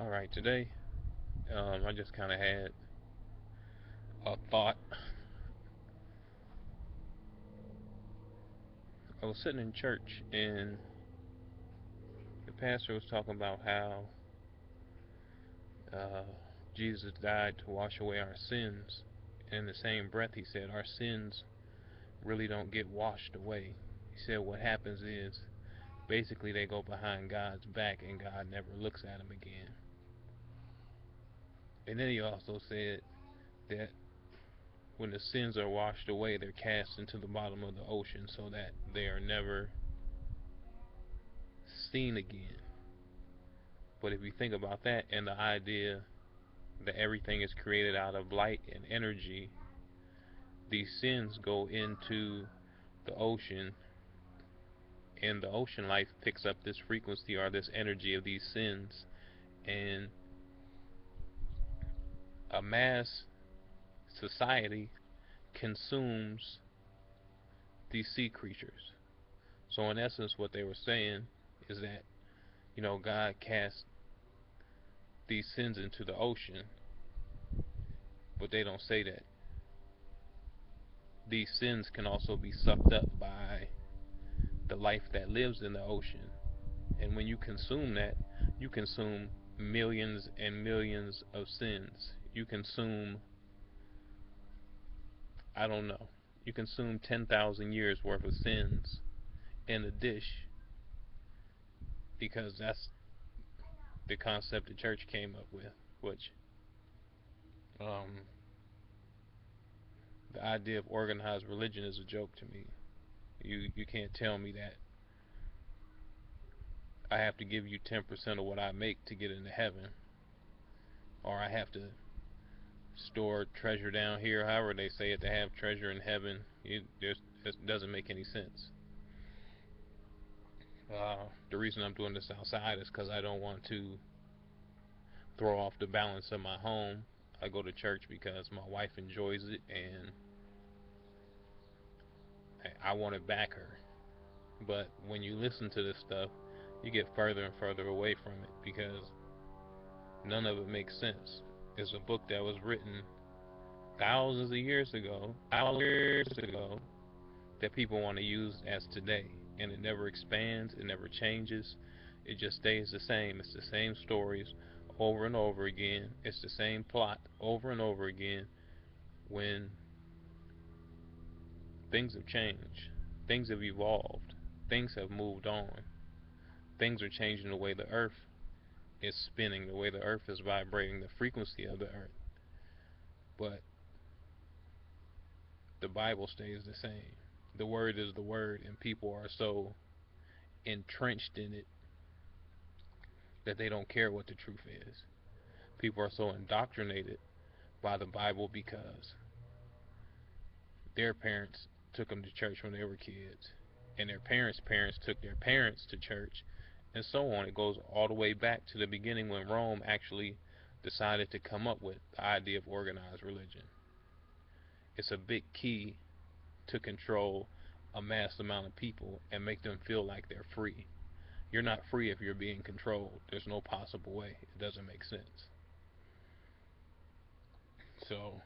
All right, today I just kind of had a thought. I was sitting in church and the pastor was talking about how uh, Jesus died to wash away our sins. And in the same breath, he said our sins really don't get washed away. He said what happens is basically they go behind God's back and God never looks at them again. And then he also said that when the sins are washed away, they're cast into the bottom of the ocean so that they are never seen again. But if you think about that and the idea that everything is created out of light and energy, these sins go into the ocean, and the ocean life picks up this frequency or this energy of these sins, and a mass society consumes these sea creatures. So, in essence, what they were saying is that, God cast these sins into the ocean, but they don't say that these sins can also be sucked up by the life that lives in the ocean. And when you consume that, you consume millions and millions of sins. You consume, I don't know, you consume 10,000 years worth of sins in a dish because that's the concept the church came up with, which um, the idea of organized religion is a joke to me. You can't tell me that I have to give you 10% of what I make to get into heaven, or I have to store treasure down here. However they say it, to have treasure in heaven. It doesn't make any sense. The reason I'm doing this outside is because I don't want to throw off the balance of my home. I go to church because my wife enjoys it, and I want to back her. But when you listen to this stuff, you get further and further away from it because none of it makes sense. It's a book that was written thousands of years ago, that people want to use as today, and it never expands, it never changes, it just stays the same. It's the same stories over and over again. It's the same plot over and over again. When things have changed, things have evolved, things have moved on, things are changing the way the earth is spinning, the way the earth is vibrating, the frequency of the earth. But the Bible stays the same. The word is the word, and people are so entrenched in it that they don't care what the truth is. People are so indoctrinated by the Bible because their parents took them to church when they were kids, and their parents' took their parents to church, and so on. It goes all the way back to the beginning when Rome actually decided to come up with the idea of organized religion. It's a big key to control a mass amount of people and make them feel like they're free. You're not free if you're being controlled. There's no possible way. It doesn't make sense. So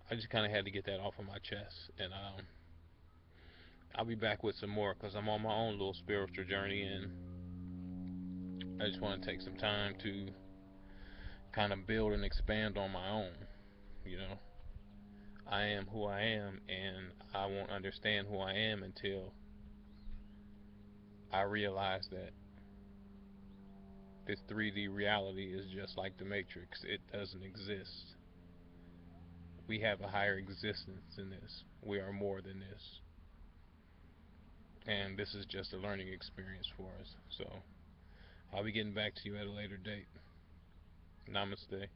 I just kind of had to get that off of my chest, and I'll be back with some more because I'm on my own little spiritual journey, and I just want to take some time to kind of build and expand on my own. You know, I am who I am, and I won't understand who I am until I realize that this 3D reality is just like the Matrix. It doesn't exist. We have a higher existence than this. We are more than this. And this is just a learning experience for us. So I'll be getting back to you at a later date. Namaste.